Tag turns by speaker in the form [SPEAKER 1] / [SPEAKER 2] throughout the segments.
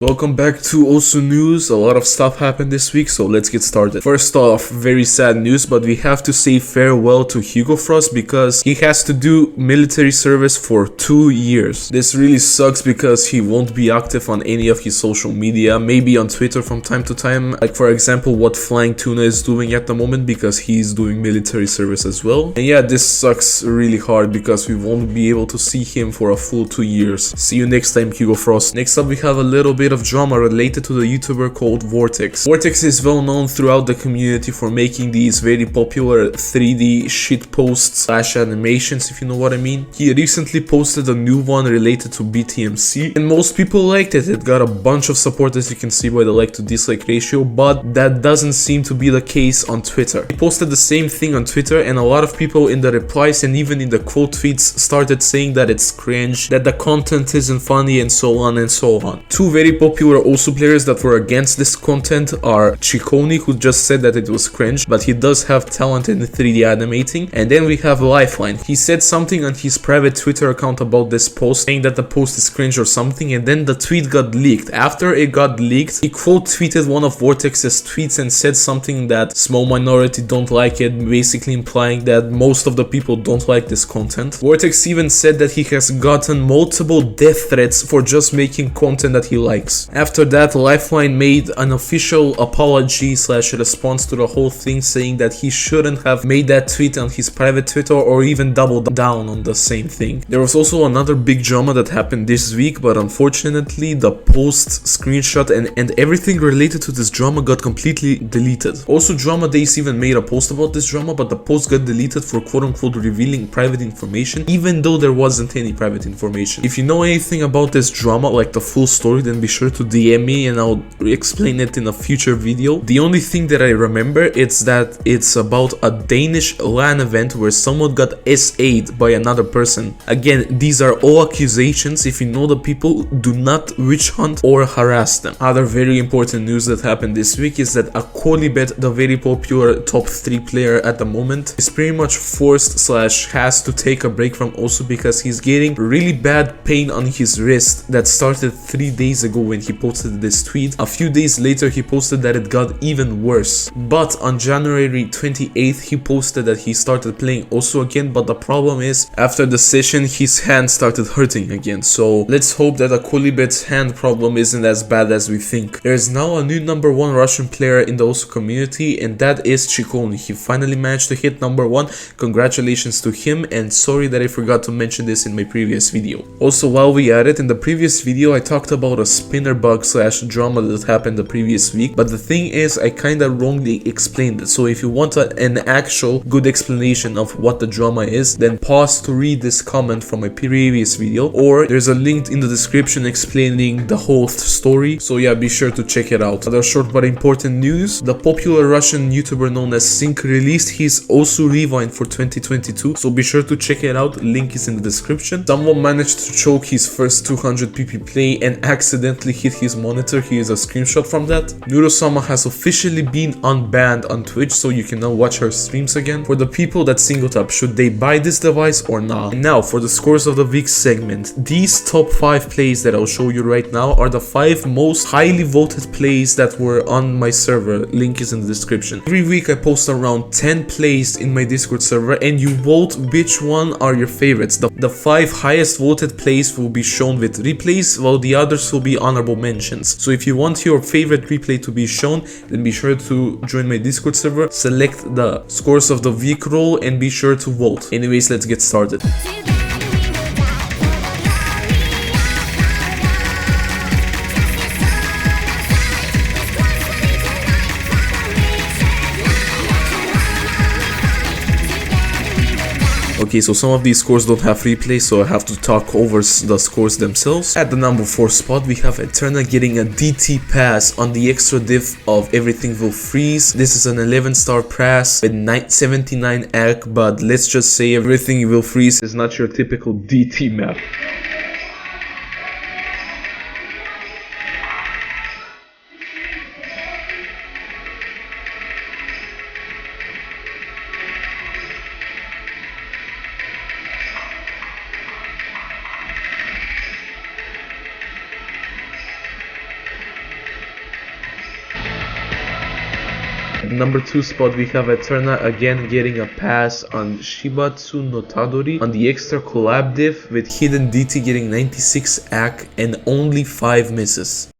[SPEAKER 1] Welcome back to Also News. A lot of stuff happened this week, so let's get started. First off, very sad news, but we have to say farewell to Hugofrost because he has to do military service for 2 years. This really sucks because he won't be active on any of his social media, maybe on Twitter from time to time, like for example what Flying Tuna is doing at the moment because he's doing military service as well. And yeah, this sucks really hard because we won't be able to see him for a full 2 years. See you next time, Hugofrost. Next up, we have a little bit of drama related to the YouTuber called Vortex. Vortex is well known throughout the community for making these very popular 3D shit posts / animations, if you know what I mean. He recently posted a new one related to BTMC and most people liked it. It got a bunch of support, as you can see by the like to dislike ratio, but that doesn't seem to be the case on Twitter. He posted the same thing on Twitter and a lot of people in the replies and even in the quote tweets started saying that it's cringe, that the content isn't funny, and so on and so on. Two very popular also players that were against this content are Chicony, who just said that it was cringe, but he does have talent in 3D animating, and then we have Lifeline. He said something on his private Twitter account about this post, saying that the post is cringe or something, and then the tweet got leaked. After it got leaked, he quote tweeted one of Vortex's tweets and said something that small minority don't like it, basically implying that most of the people don't like this content. Vortex even said that he has gotten multiple death threats for just making content that he likes. After that, Lifeline made an official apology / response to the whole thing, saying that he shouldn't have made that tweet on his private Twitter or even doubled down on the same thing. There was also another big drama that happened this week, but unfortunately the post, screenshot and everything related to this drama got completely deleted. Also, Drama Days even made a post about this drama, but the post got deleted for quote-unquote revealing private information, even though there wasn't any private information. If you know anything about this drama, like the full story, then be sure to DM me and I'll explain it in a future video. The only thing that I remember is that it's about a Danish LAN event where someone got SA'd by another person. Again, these are all accusations. If you know the people, do not witch hunt or harass them. Other very important news that happened this week is that Akolibed, the very popular top 3 player at the moment, is pretty much forced / has to take a break from also because he's getting really bad pain on his wrist that started 3 days ago when he posted this tweet. A few days later he posted that it got even worse, but on January 28th he posted that he started playing also again, but the problem is after the session his hand started hurting again. So let's hope that Akolibed's hand problem isn't as bad as we think. There is now a new #1 Russian player in the also community, and that is Chicony. He finally managed to hit #1. Congratulations to him, and sorry that I forgot to mention this in my previous video. Also, while we at it, in the previous video I talked about a spinner bug / drama that happened the previous week, but the thing is I kinda wrongly explained it. So if you want an actual good explanation of what the drama is, then pause to read this comment from my previous video, or there's a link in the description explaining the whole story, so yeah, be sure to check it out. Other short but important news: the popular Russian YouTuber known as Sync released his Osu Rewind for 2022, so be sure to check it out, link is in the description. Someone managed to choke his first 200 PP play and accidentally hit his monitor. Here is a screenshot from that. Nurosama has officially been unbanned on Twitch, so you can now watch her streams again. For the people that singled up, should they buy this device or not? And now for the scores of the week segment. These top 5 plays that I'll show you right now are the 5 most highly voted plays that were on my server. Link is in the description. Every week I post around 10 plays in my Discord server and you vote which one are your favorites. The 5 highest voted plays will be shown with replays, while the others will be honorable mentions. So if you want your favorite replay to be shown, then be sure to join my Discord server, select the scores of the week role and be sure to vote. Anyways, let's get started. Okay, so some of these scores don't have replay, so I have to talk over the scores themselves. At the #4 spot, we have Eterna getting a DT pass on the extra diff of Everything Will Freeze. This is an 11-star pass with 79 AC, but let's just say Everything Will Freeze is not your typical DT map. the number 2 spot, we have Eterna again getting a pass on Shibatsu no Tadori on the extra collab diff, with Hidden DT getting 96 AC and only 5 misses.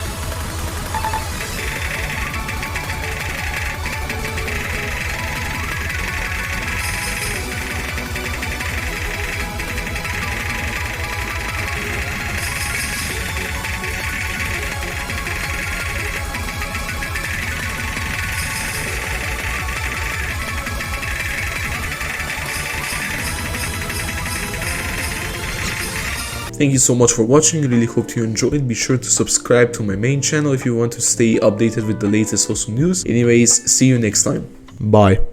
[SPEAKER 1] Thank you so much for watching, really hope you enjoyed. Be sure to subscribe to my main channel if you want to stay updated with the latest Osu news. Anyways, see you next time. Bye.